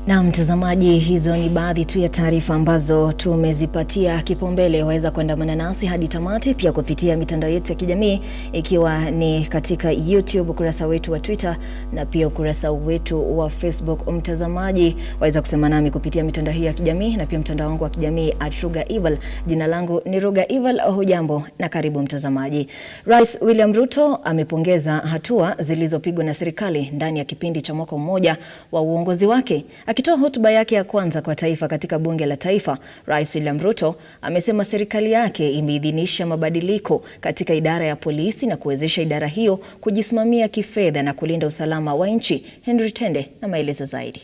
Na mtazamaji, hizo ni baadhi tu ya taarifa ambazo tumezipatia kipaumbele. Waweza kuandamana nasi hadi tamati pia kupitia mitandao yetu ya kijamii, ikiwa ni katika YouTube, ukurasa wetu wa Twitter na pia ukurasa wetu wa Facebook. Mtazamaji, waweza kusema nami kupitia mitandao hii ya kijamii na pia mtandao wangu wa kijamii @rugaevil. Jina langu ni Rugaevil. Hujambo na karibu mtazamaji. Rais William Ruto amepongeza hatua zilizopigwa na serikali ndani ya kipindi cha mwaka mmoja wa uongozi wake. Akitoa hotuba yake ya kwanza kwa taifa katika bunge la taifa, Rais William Ruto amesema serikali yake imeidhinisha mabadiliko katika idara ya polisi na kuwezesha idara hiyo kujisimamia kifedha na kulinda usalama wa nchi. Henry Tende na maelezo zaidi.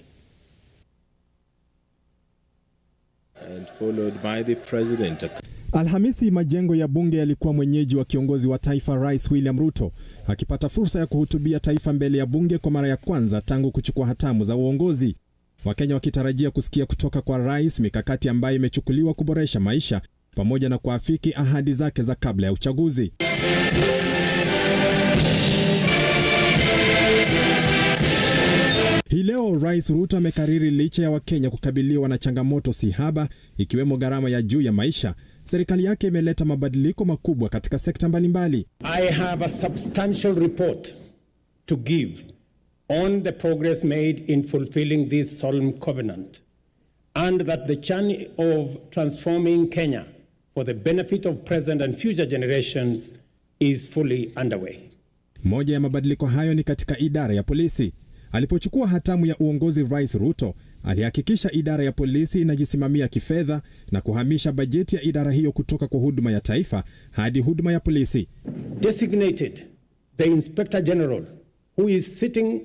And followed by the president. Alhamisi, majengo ya bunge yalikuwa mwenyeji wa kiongozi wa taifa Rais William Ruto, akipata fursa ya kuhutubia taifa mbele ya bunge kwa mara ya kwanza tangu kuchukua hatamu za uongozi. Wakenya wakitarajia kusikia kutoka kwa rais mikakati ambayo imechukuliwa kuboresha maisha pamoja na kuafiki ahadi zake za kabla ya uchaguzi. Hii leo Rais Ruto amekariri licha ya Wakenya kukabiliwa na changamoto si haba, ikiwemo gharama ya juu ya maisha, serikali yake imeleta mabadiliko makubwa katika sekta mbalimbali. I have a substantial report to give on the progress made in fulfilling this solemn covenant, and that the journey of transforming Kenya for the benefit of present and future generations is fully underway. Moja ya mabadiliko hayo ni katika idara ya polisi. Alipochukua hatamu ya uongozi, Rais Ruto alihakikisha idara ya polisi inajisimamia kifedha na kuhamisha bajeti ya idara hiyo kutoka kwa huduma ya taifa hadi huduma ya polisi. Designated the Inspector General, who is sitting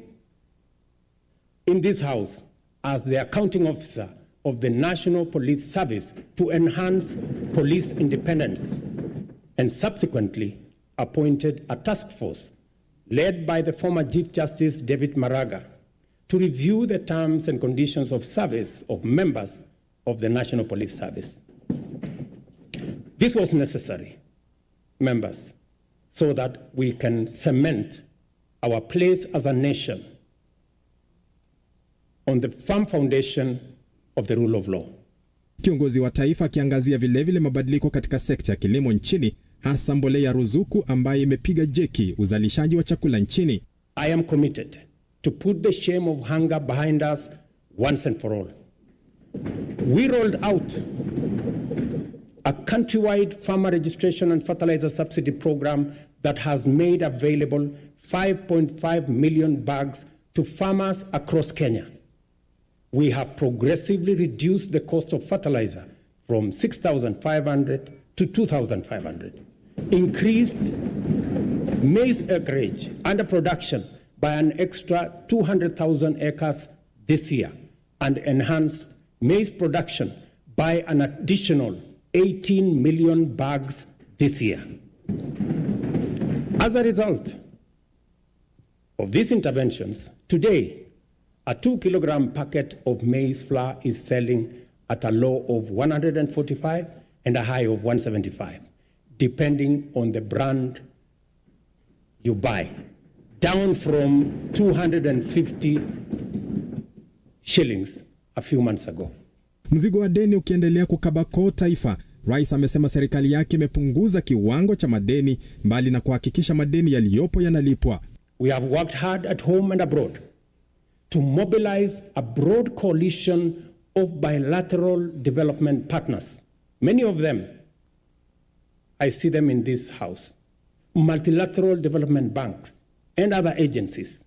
in this house as the accounting officer of the National Police Service, to enhance police independence, and subsequently appointed a task force led by the former Chief Justice David Maraga to review the terms and conditions of service of members of the National Police Service. This was necessary, members, so that we can cement our place as a nation on the firm foundation of the rule of law. Kiongozi wa taifa akiangazia vilevile mabadiliko katika sekta ya kilimo nchini, hasa mbolea ya ruzuku ambayo imepiga jeki uzalishaji wa chakula nchini. I am committed to put the shame of hunger behind us once and for all. We rolled out a countrywide farmer registration and fertilizer subsidy program that has made available 5.5 million bags to farmers across Kenya. We have progressively reduced the cost of fertilizer from 6,500 to 2,500, increased maize acreage under production by an extra 200,000 acres this year, and enhanced maize production by an additional 18 million bags this year. As a result of these interventions, today, a 2-kilogram packet of maize flour is selling at a low of 145 and a high of 175, depending on the brand you buy, down from 250 shillings a few months ago. Mzigo wa deni ukiendelea kukabako taifa, Rais amesema serikali yake imepunguza kiwango cha madeni mbali na kuhakikisha madeni yaliyopo yanalipwa. We have worked hard at home and abroad to mobilize a broad coalition of bilateral development partners. Many of them, I see them in this house, multilateral development banks and other agencies,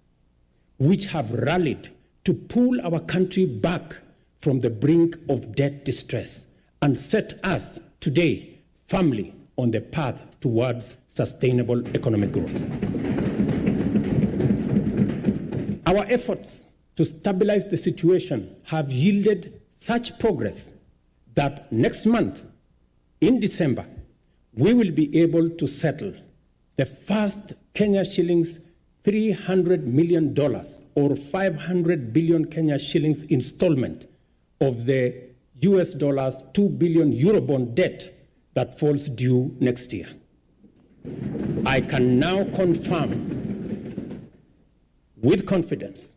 which have rallied to pull our country back from the brink of debt distress and set us today firmly on the path towards sustainable economic growth. Our efforts to stabilize the situation have yielded such progress that next month, in December, we will be able to settle the first Kenya shillings $300 million or 500 billion Kenya shillings installment of the US dollars 2 billion Eurobond debt that falls due next year. I can now confirm with confidence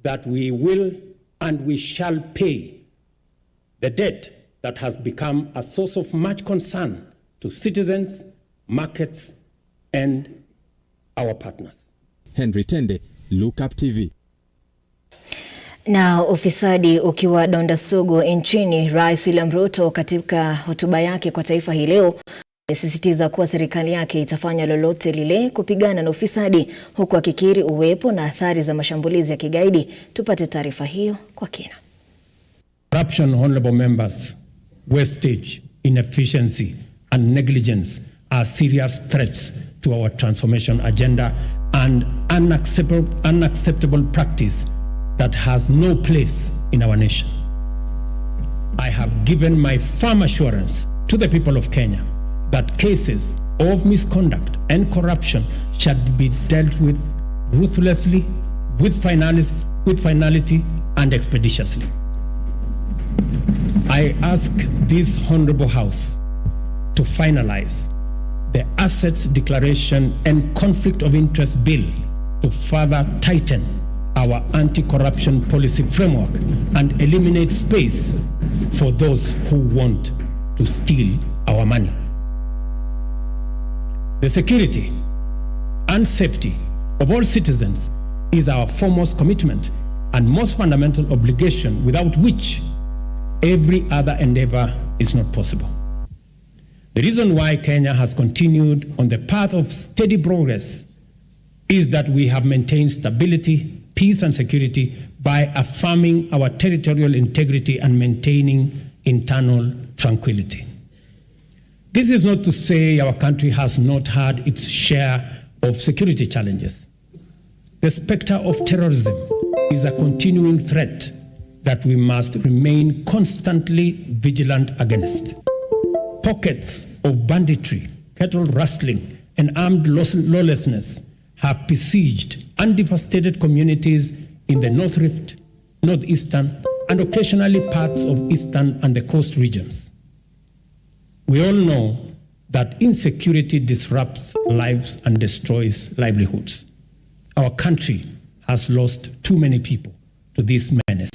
that we will and we shall pay the debt that has become a source of much concern to citizens, markets, and our partners. Henry Tende, Lookuptv. Na ufisadi ukiwa donda sugu nchini, Rais William Ruto katika hotuba yake kwa taifa hii leo amesisitiza kuwa serikali yake itafanya lolote lile kupigana na ufisadi, huku akikiri uwepo na athari za mashambulizi ya kigaidi. Tupate taarifa hiyo kwa kina. Corruption, honorable members, wastage, inefficiency and negligence are serious threats to our transformation agenda and unacceptable practice that has no place in our nation. I have given my firm assurance to the people of Kenya that cases of misconduct and corruption shall be dealt with ruthlessly, with finality and expeditiously. I ask this honorable House to finalize the Assets Declaration and Conflict of Interest Bill to further tighten our anti-corruption policy framework and eliminate space for those who want to steal our money. The security and safety of all citizens is our foremost commitment and most fundamental obligation, without which every other endeavor is not possible. The reason why Kenya has continued on the path of steady progress is that we have maintained stability, peace and security by affirming our territorial integrity and maintaining internal tranquility. This is not to say our country has not had its share of security challenges. The specter of terrorism is a continuing threat that we must remain constantly vigilant against. Pockets of banditry, cattle rustling, and armed lawlessness have besieged and devastated communities in the North Rift, Northeastern, and occasionally parts of Eastern and the coast regions. We all know that insecurity disrupts lives and destroys livelihoods. Our country has lost too many people to this menace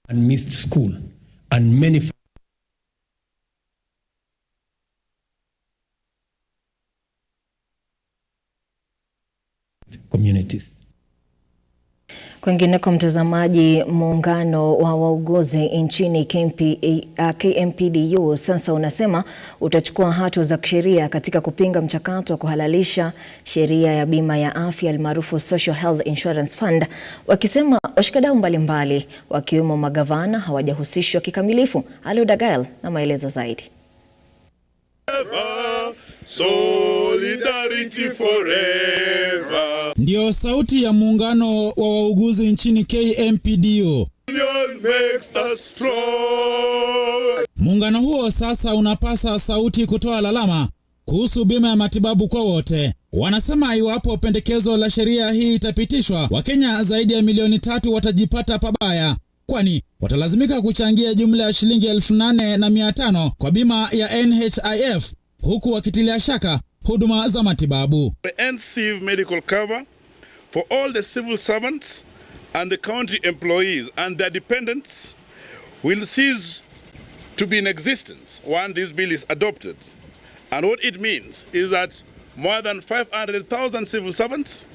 and missed school, and many communities. Kwingineko mtazamaji, muungano wa wauguzi nchini KMPDU sasa unasema utachukua hatua za kisheria katika kupinga mchakato wa kuhalalisha sheria ya bima ya afya almaarufu Social Health Insurance Fund, wakisema washikadau mbalimbali wakiwemo magavana hawajahusishwa kikamilifu. Aludagael na maelezo zaidi. Solidarity forever. Ndio sauti ya muungano wa wauguzi nchini KMPDU. Makes us strong. Muungano huo sasa unapasa sauti kutoa lalama kuhusu bima ya matibabu kwa wote. Wanasema iwapo pendekezo la sheria hii itapitishwa, Wakenya zaidi ya milioni 3 watajipata pabaya, kwani watalazimika kuchangia jumla ya shilingi 8,500 kwa bima ya NHIF, huku wakitilia shaka huduma za matibabu. Comprehensive medical cover for all the civil servants and the county employees and their dependents will cease to be in existence when this bill is adopted. And what it means is that more than 500,000 civil servants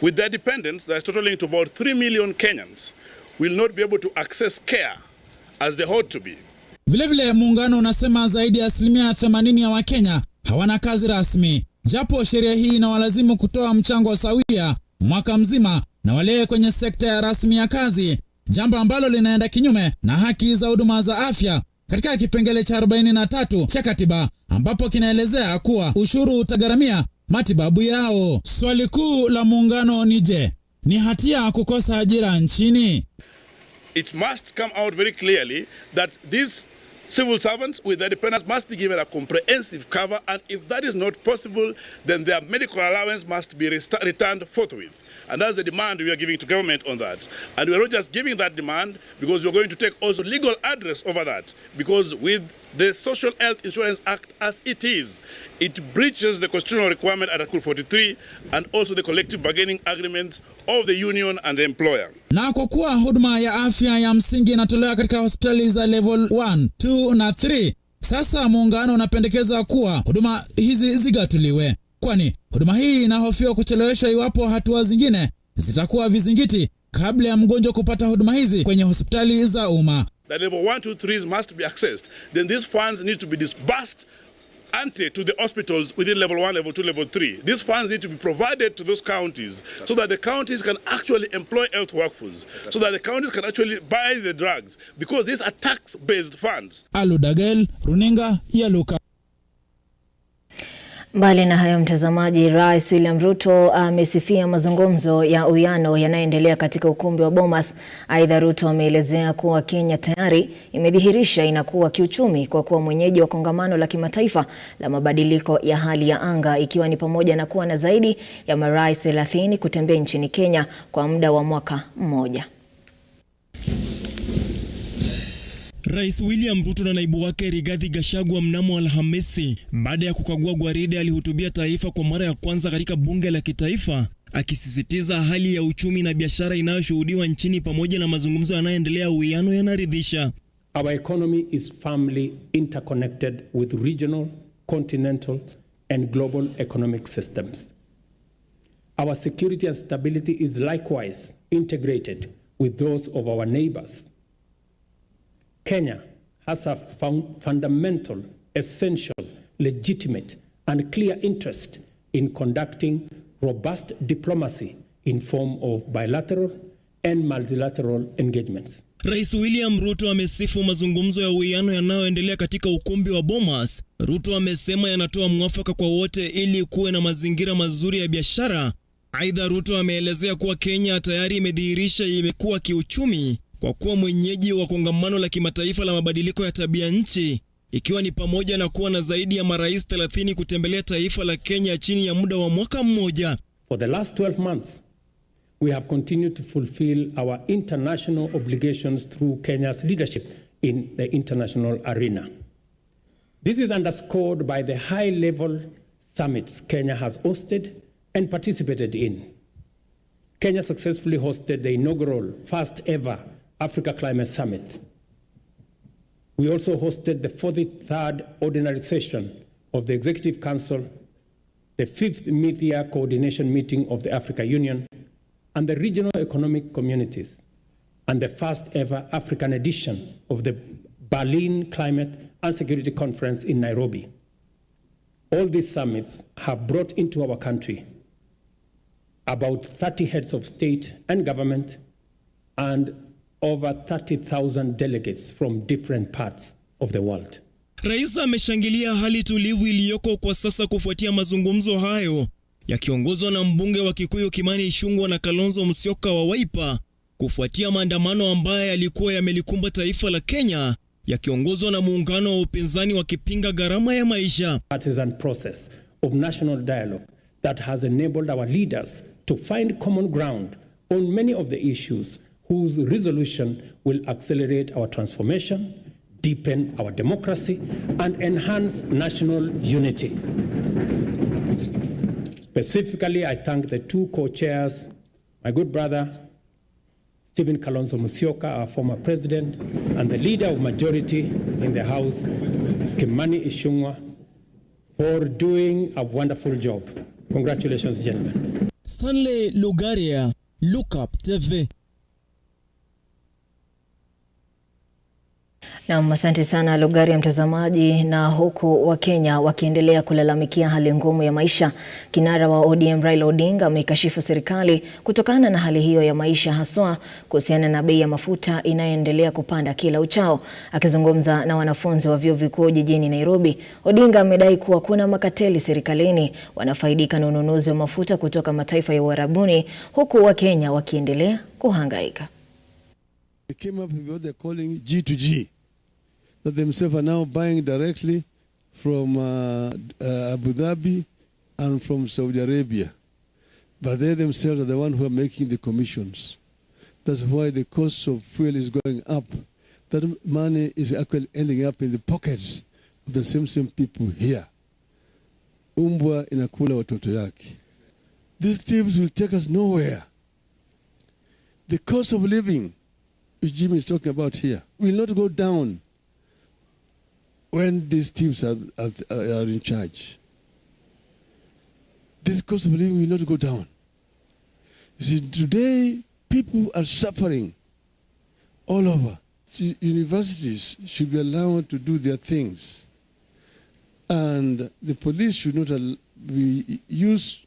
with their dependents, that's totaling to about 3 million Kenyans, will not be able to access care as they ought to be. Vilevile muungano unasema zaidi ya 80% ya Wakenya hawana kazi rasmi, japo sheria hii inawalazimu kutoa mchango sawia mwaka mzima na wale kwenye sekta ya rasmi ya kazi, jambo ambalo linaenda kinyume na haki za huduma za afya katika kipengele cha 43 cha katiba, ambapo kinaelezea kuwa ushuru utagharamia matibabu yao. Swali kuu la muungano ni je, ni hatia kukosa ajira nchini? It must come out very clearly that these civil servants with their dependents must be given a comprehensive cover, and if that is not possible, then their medical allowance must be returned forthwith. And that's the demand we are giving to government on that. And we are not just giving that demand because we are going to take also legal address over that. Because with the Social Health Insurance Act as it is. It breaches the constitutional requirement at Article 43 and also the collective bargaining agreements of the union and the employer. Na kwa kuwa huduma ya afya ya msingi inatolewa katika hospitali za level 1, 2 na 3, sasa muungano unapendekeza kuwa huduma hizi zigatuliwe, kwani huduma hii inahofiwa kucheleweshwa iwapo hatua zingine zitakuwa vizingiti kabla ya mgonjwa kupata huduma hizi kwenye hospitali za umma. The level 1, 2, 3 must be accessed. Then these funds need to be disbursed ante to the hospitals within level 1, level 2, level 3. These funds need to be provided to those counties so that the counties can actually employ health workforce, so that the counties can actually buy the drugs, because these are tax-based funds. Aludagel, runinga ya Luka. Mbali na hayo mtazamaji, Rais William Ruto amesifia mazungumzo ya uwiano yanayoendelea katika ukumbi wa Bomas. Aidha, Ruto ameelezea kuwa Kenya tayari imedhihirisha inakuwa kiuchumi kwa kuwa mwenyeji wa kongamano la kimataifa la mabadiliko ya hali ya anga, ikiwa ni pamoja na kuwa na zaidi ya marais 30 kutembea nchini Kenya kwa muda wa mwaka mmoja. Rais William Ruto na naibu wake Rigathi Gachagua mnamo Alhamisi, baada ya kukagua gwaride, alihutubia taifa kwa mara ya kwanza katika bunge la kitaifa, akisisitiza hali ya uchumi na biashara inayoshuhudiwa nchini pamoja na mazungumzo yanayoendelea uwiano yanaridhisha. Our economy is firmly interconnected with regional, continental and global economic systems. Our security and stability is likewise integrated with those of our neighbors. Kenya has a fundamental, essential, legitimate, and clear interest in conducting robust diplomacy in form of bilateral and multilateral engagements. Rais William Ruto amesifu mazungumzo ya uwiano yanayoendelea katika ukumbi wa Bomas. Ruto amesema yanatoa mwafaka kwa wote ili kuwe na mazingira mazuri ya biashara. Aidha, Ruto ameelezea kuwa Kenya tayari imedhihirisha imekuwa kiuchumi kwa kuwa mwenyeji wa kongamano la kimataifa la mabadiliko ya tabia nchi, ikiwa ni pamoja na kuwa na zaidi ya marais 30 kutembelea taifa la Kenya chini ya muda wa mwaka mmoja. For the last 12 months, we have continued to fulfill our international obligations through Kenya's leadership in the international arena. This is underscored by the high-level summits Kenya has hosted and participated in. Kenya successfully hosted the inaugural first-ever Africa Climate Summit. We also hosted the 43rd ordinary session of the Executive Council, the 5th mid-year coordination meeting of the Africa Union, and the regional economic communities, and the first ever African edition of the Berlin Climate and Security Conference in Nairobi. All these summits have brought into our country about 30 heads of state and government and over 30,000 delegates from different parts of the world. Rais ameshangilia hali tulivu iliyoko kwa sasa kufuatia mazungumzo hayo, yakiongozwa na mbunge wa Kikuyu Kimani Ichung'wah na Kalonzo Musyoka wa Wiper, kufuatia maandamano ambayo yalikuwa yamelikumba taifa la Kenya, yakiongozwa na muungano wa upinzani wakipinga gharama ya maisha. Partisan process of national dialogue that has enabled our leaders to find common ground on many of the issues whose resolution will accelerate our transformation, deepen our democracy, and enhance national unity. Specifically, I thank the two co-chairs, my good brother, Stephen Kalonzo Musyoka, our former president, and the leader of majority in the House, Kimani Ichung'wah, for doing a wonderful job. Congratulations, gentlemen. Stanley Lugaria, Lookuptv. Na asante sana Lugaria mtazamaji. Na huku Wakenya wakiendelea kulalamikia hali ngumu ya maisha, kinara wa ODM Raila Odinga amekashifu serikali kutokana na hali hiyo ya maisha, haswa kuhusiana na bei ya mafuta inayoendelea kupanda kila uchao. Akizungumza na wanafunzi wa vyuo vikuu jijini Nairobi, Odinga amedai kuwa kuna makateli serikalini wanafaidika na ununuzi wa mafuta kutoka mataifa ya Uarabuni, huku Wakenya wakiendelea kuhangaika. They came up with what they're calling G2G. That themselves are now buying directly from Abu Dhabi and from Saudi Arabia. But they themselves are the ones who are making the commissions. That's why the cost of fuel is going up. that money is actually ending up in the pockets of the same people here. Umbwa inakula watoto yake. These thieves will take us nowhere. The cost of living, which Jim is talking about here, will not go down when these thieves are in charge. This cost of living will not go down. You see, today, people are suffering all over. See, universities should be allowed to do their things. And the police should not be used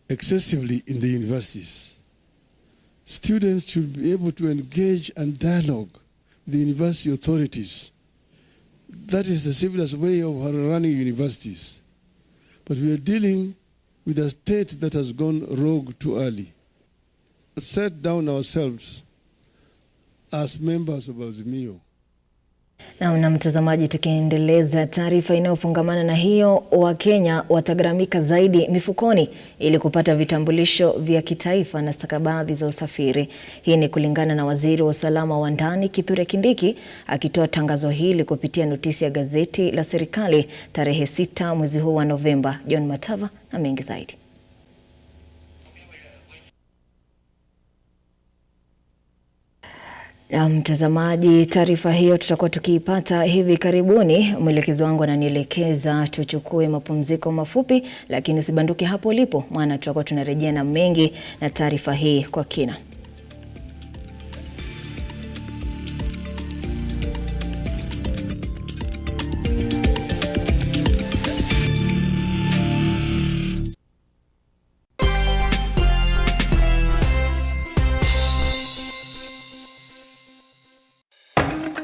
excessively in the universities. Students should be able to engage and dialogue with the university authorities. That is the civilized way of running universities. But we are dealing with a state that has gone rogue too early. Set down ourselves as members of azimio. Na mtazamaji, tukiendeleza taarifa inayofungamana na hiyo, Wakenya watagharamika zaidi mifukoni ili kupata vitambulisho vya kitaifa na stakabadhi za usafiri. Hii ni kulingana na waziri wa usalama wa ndani Kithure Kindiki akitoa tangazo hili kupitia notisi ya gazeti la serikali tarehe 6 mwezi huu wa Novemba. John Matava na mengi zaidi. Na mtazamaji, taarifa hiyo tutakuwa tukiipata hivi karibuni. Mwelekezi wangu ananielekeza tuchukue mapumziko mafupi, lakini usibanduke hapo ulipo, maana tutakuwa tunarejea na mengi na taarifa hii kwa kina.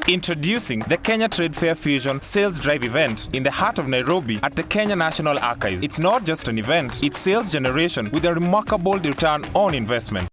Introducing the Kenya Trade Fair Fusion Sales Drive event in the heart of Nairobi at the Kenya National Archives. It's not just an event, it's sales generation with a remarkable return on investment.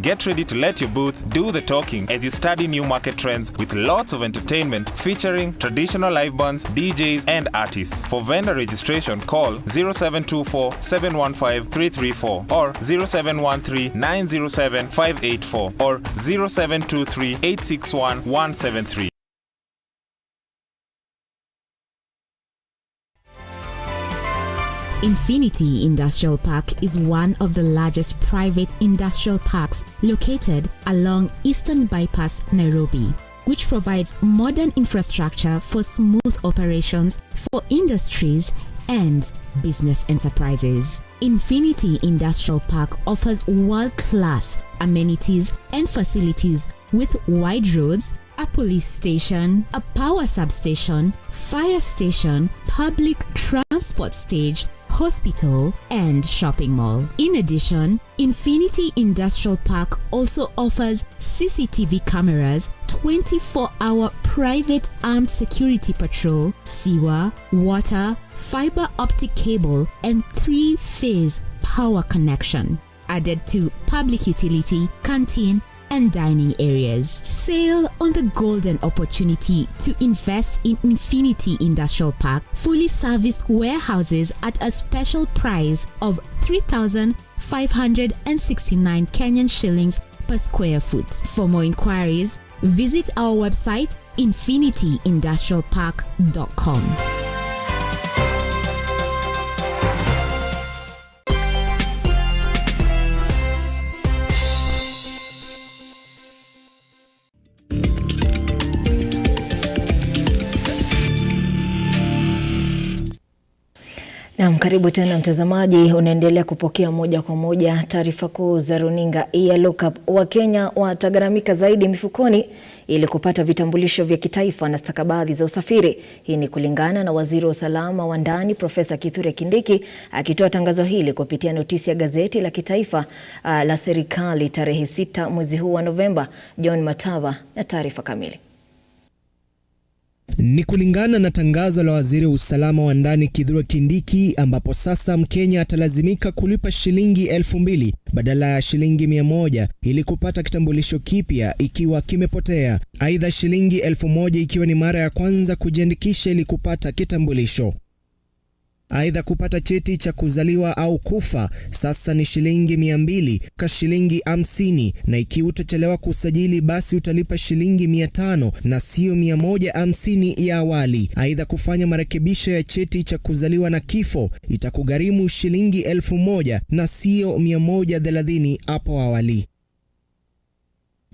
Get ready to let your booth do the talking as you study new market trends with lots of entertainment featuring traditional live bands, DJs and artists. For vendor registration, call 0724 715 334 or 0713 907 584 or 0723 861 173. Infinity Industrial Park is one of the largest private industrial parks located along Eastern Bypass, Nairobi, which provides modern infrastructure for smooth operations for industries and business enterprises. Infinity Industrial Park offers world-class amenities and facilities with wide roads, a police station, a power substation, fire station, public transport stage, hospital, and shopping mall. In addition, Infinity Industrial Park also offers CCTV cameras, 24-hour private armed security patrol, sewer, water, fiber optic cable, and 3-phase power connection, added to public utility, canteen, and dining areas. Sail on the golden opportunity to invest in Infinity Industrial Park, fully serviced warehouses at a special price of 3,569 Kenyan shillings per square foot. For more inquiries, visit our website infinityindustrialpark.com. Na karibu tena mtazamaji, unaendelea kupokea moja kwa moja taarifa kuu za runinga ya Lookup. Wakenya watagharamika zaidi mifukoni ili kupata vitambulisho vya kitaifa na stakabadhi za usafiri. Hii ni kulingana na waziri wa usalama wa ndani Profesa Kithure Kindiki akitoa tangazo hili kupitia notisi ya gazeti la kitaifa la serikali tarehe 6 mwezi huu wa Novemba. John Matava na taarifa kamili. Ni kulingana na tangazo la waziri wa usalama wa ndani Kithure Kindiki, ambapo sasa Mkenya atalazimika kulipa shilingi 2,000 badala ya shilingi 100 ili kupata kitambulisho kipya ikiwa kimepotea. Aidha, shilingi 1,000 ikiwa ni mara ya kwanza kujiandikisha ili kupata kitambulisho. Aidha, kupata cheti cha kuzaliwa au kufa sasa ni shilingi 200 kwa shilingi 50, na ikiwa utachelewa kusajili basi utalipa shilingi 500 na sio 150 ya awali. Aidha, kufanya marekebisho ya cheti cha kuzaliwa na kifo itakugharimu shilingi 1000 na sio 130 hapo awali.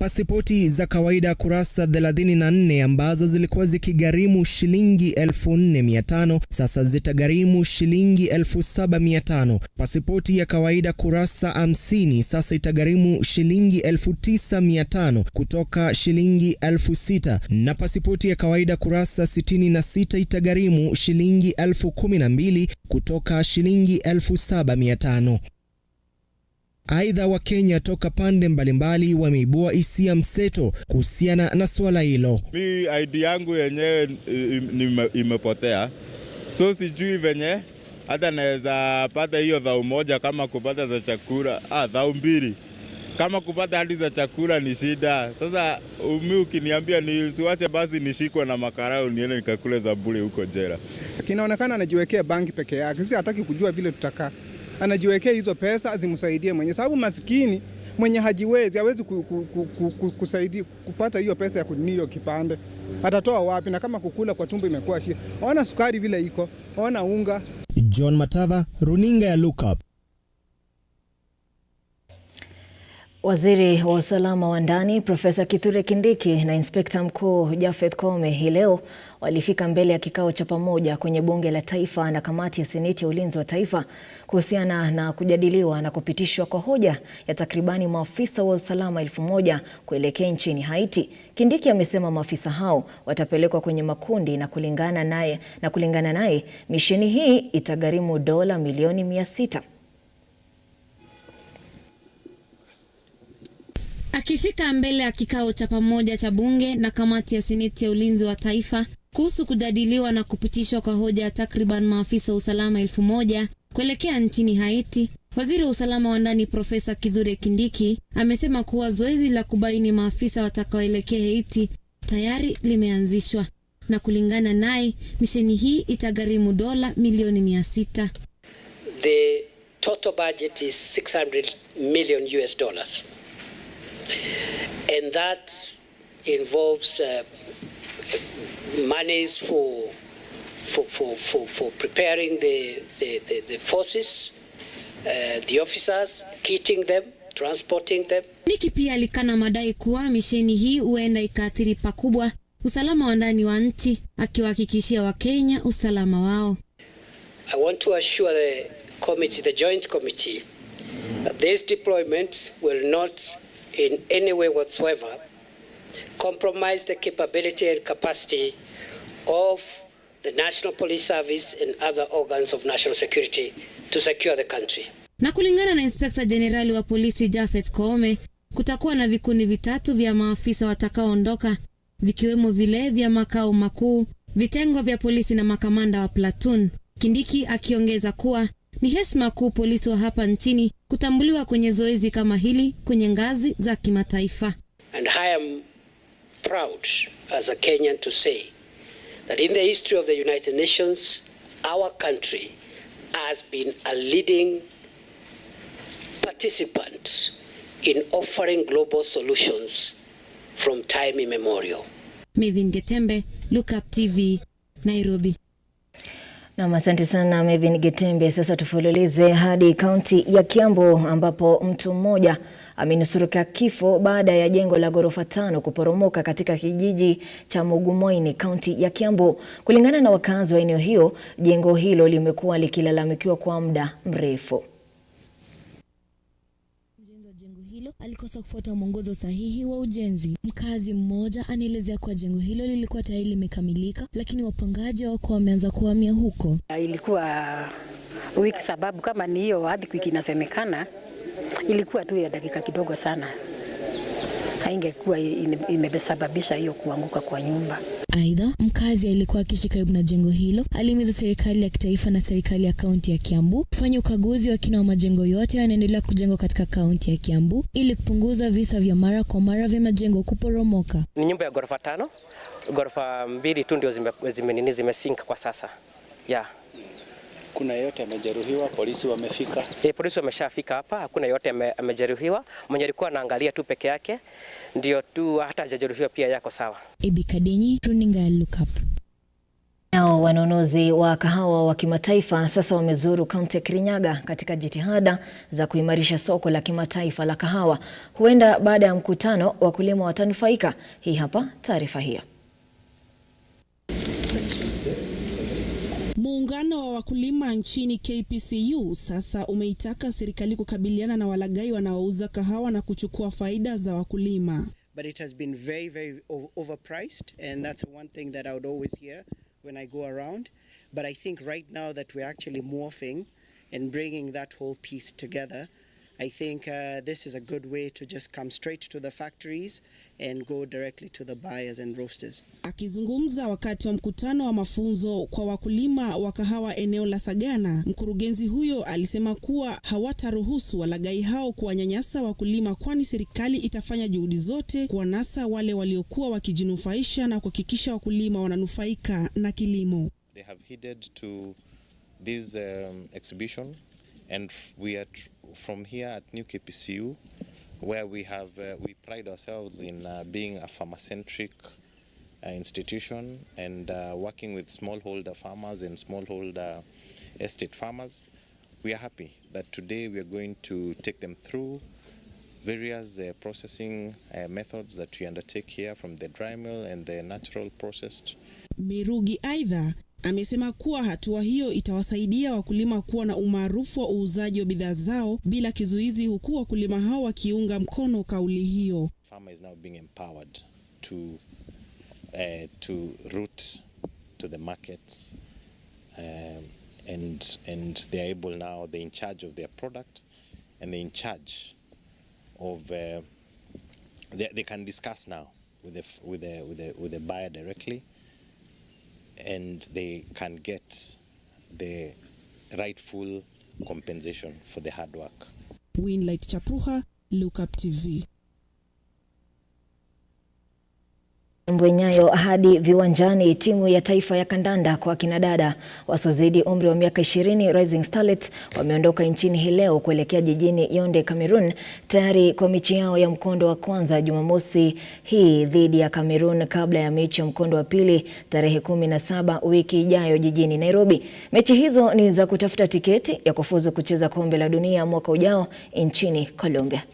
Pasipoti za kawaida kurasa 34 ambazo zilikuwa zikigharimu shilingi 4500 sasa zitagharimu shilingi 7500. Pasipoti ya kawaida kurasa 50 sasa itagharimu shilingi 9500 kutoka shilingi 6000, na pasipoti ya kawaida kurasa 66 itagharimu shilingi 12000 kutoka shilingi 7500. Aidha, Wakenya toka pande mbalimbali wameibua hisia mseto kuhusiana na swala hilo. Mi ID yangu yenyewe imepotea, so sijui venye hata naweza pata hiyo dhao moja kama kupata za chakula, dhao mbili kama kupata hadi za chakula ni shida. Sasa mi ukiniambia nisiwache basi nishikwe na makarao niende nikakule za bure huko jela. Kinaonekana anajiwekea banki peke yake, sisi hataki kujua vile tutakaa. Anajiwekea hizo pesa zimsaidie mwenye, sababu maskini mwenye hajiwezi hawezi kusaidia kupata hiyo pesa ya kununua kipande. Atatoa wapi? Na kama kukula kwa tumbo imekuwa shida. Ona sukari vile iko, ona unga. John Matava, runinga ya Lookup. Waziri wa usalama wa ndani Profesa Kithure Kindiki na Inspekta Mkuu Japhet Koome hii leo walifika mbele ya kikao cha pamoja kwenye bunge la taifa na kamati ya seneti ya ulinzi wa taifa kuhusiana na kujadiliwa na kupitishwa kwa hoja ya takribani maafisa wa usalama 1000 kuelekea nchini Haiti. Kindiki amesema maafisa hao watapelekwa kwenye makundi na kulingana naye misheni hii itagharimu dola milioni 600. Akifika mbele ya kikao cha pamoja cha bunge na kamati ya seneti ya ulinzi wa taifa kuhusu kujadiliwa na kupitishwa kwa hoja ya takriban maafisa wa usalama 1000 kuelekea nchini Haiti, waziri wa usalama wa ndani Profesa Kithure Kindiki amesema kuwa zoezi la kubaini maafisa watakaoelekea Haiti tayari limeanzishwa, na kulingana naye misheni hii itagharimu dola milioni 600. The total budget is $600 million. And that involves monies for preparing the forces, the officers, kitting them, transporting them. Kindiki pia alikana madai kuwa misheni hii huenda ikaathiri pakubwa usalama wa ndani wa nchi, akiwahakikishia Wakenya usalama wao. I want to assure the joint committee that this deployment will not in any way whatsoever compromise the capability and capacity of the National Police Service and other organs of national security to secure the country. Na kulingana na Inspector General wa polisi Japhet Koome, kutakuwa na vikundi vitatu vya maafisa watakaoondoka, vikiwemo vile vya makao makuu, vitengo vya polisi na makamanda wa platoon. Kindiki akiongeza kuwa ni heshima kuu polisi wa hapa nchini kutambuliwa kwenye zoezi kama hili kwenye ngazi za kimataifa. And I am proud as a Kenyan to say that in the history of the United Nations, our country has been a leading participant in offering global solutions from time immemorial. Mevin Getembe, Lookuptv, Nairobi. Na asante sana Mevin Getembe. Sasa tufululize hadi kaunti ya Kiambu ambapo mtu mmoja amenusurika kifo baada ya jengo la ghorofa 5 kuporomoka katika kijiji cha Mugumoini, kaunti ya Kiambu. Kulingana na wakazi wa eneo hiyo, jengo hilo limekuwa likilalamikiwa kwa muda mrefu. Alikosa kufuata mwongozo sahihi wa ujenzi. Mkazi mmoja anaelezea kwa jengo hilo lilikuwa tayari limekamilika, lakini wapangaji wako wameanza kuhamia huko. Ilikuwa wiki, sababu kama ni hiyo hadi wiki inasemekana ilikuwa tu ya dakika kidogo sana. Haingekuwa imesababisha hiyo kuanguka kwa nyumba. Aidha, mkazi alikuwa akiishi karibu na jengo hilo alihimiza serikali ya kitaifa na serikali ya kaunti ya Kiambu kufanya ukaguzi wa kina wa majengo yote yanaendelea kujengwa katika kaunti ya Kiambu ili kupunguza visa vya mara kwa mara vya majengo kuporomoka. Ni nyumba ya ghorofa 5, ghorofa 2 tu ndio zimesink kwa sasa. Hakuna yeyote amejeruhiwa, polisi wamefika. Polisi wameshafika hapa, hakuna yeyote amejeruhiwa. Mwenye alikuwa anaangalia tu peke yake ndio tu, hata hajajeruhiwa pia yako sawa. Ebikadenyi, runinga Lookuptv. Nao wanunuzi wa kahawa wa kimataifa sasa wamezuru kaunti ya Kirinyaga katika jitihada za kuimarisha soko la kimataifa la kahawa. Huenda baada ya mkutano wakulima watanufaika. Hii hapa taarifa hiyo. Muungano wa wakulima nchini KPCU sasa umeitaka serikali kukabiliana na walaghai wanaouza kahawa na kuchukua faida za wakulima. But it has been very overpriced, and that's one thing that I would always hear when I go around. But I think right now that we're actually morphing and bringing that whole piece together, I think this is a good way to just come straight to the factories and go directly to the buyers and roasters. Akizungumza wakati wa mkutano wa mafunzo kwa wakulima wa kahawa eneo la Sagana, mkurugenzi huyo alisema kuwa hawataruhusu walaghai hao kuwanyanyasa wakulima, kwani serikali itafanya juhudi zote kuwanasa wale waliokuwa wakijinufaisha na kuhakikisha wakulima wananufaika na kilimo. They have headed to this exhibition, and we are from here at New KPCU, where we pride ourselves in being a farmer-centric institution and working with smallholder farmers and smallholder estate farmers. We are happy that today we are going to take them through various processing methods that we undertake here, from the dry mill and the natural processed. Mirugi aidha amesema kuwa hatua hiyo itawasaidia wakulima kuwa na umaarufu wa uuzaji wa bidhaa zao bila kizuizi, huku wakulima hao wakiunga mkono kauli hiyo. Farmer is now being empowered to route to the markets, and they are able now, they're in charge of their product, and they're in charge of they can discuss now with the buyer directly, and they can get the rightful compensation for the hard work. Winlight Chapruha, Lookuptv. Mbwenyayo hadi viwanjani. Timu ya taifa ya kandanda kwa kinadada wasiozidi umri wa miaka 20 Rising Starlets wameondoka nchini hii leo kuelekea jijini Yaounde, Cameroon, tayari kwa mechi yao ya mkondo wa kwanza Jumamosi hii dhidi ya Cameroon, kabla ya mechi ya mkondo wa pili tarehe 17 wiki ijayo jijini Nairobi. Mechi hizo ni za kutafuta tiketi ya kufuzu kucheza kombe la dunia mwaka ujao nchini Colombia.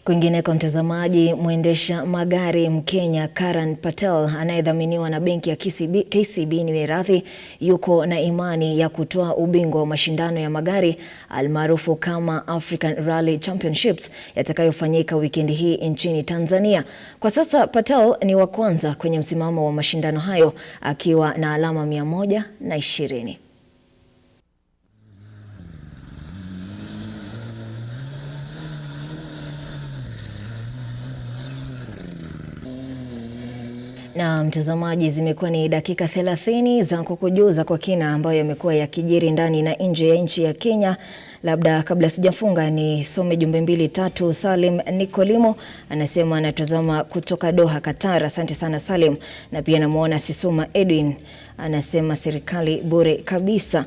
Kwingine kwa mtazamaji, mwendesha magari Mkenya Karan Patel anayedhaminiwa na benki ya KCB Niwerathi yuko na imani ya kutoa ubingwa wa mashindano ya magari almaarufu kama African Rally Championships yatakayofanyika wikendi hii nchini Tanzania. Kwa sasa Patel ni wa kwanza kwenye msimamo wa mashindano hayo akiwa na alama 120. Na mtazamaji, zimekuwa ni dakika 30 za kukujuza kwa kina ambayo yamekuwa yakijiri ndani na nje ya nchi ya Kenya. Labda kabla sijafunga ni some jumbe 2-3. Salim Nikolimo anasema anatazama kutoka Doha, Qatar. Asante sana Salim. Na pia namuona Sisuma Edwin anasema serikali bure kabisa.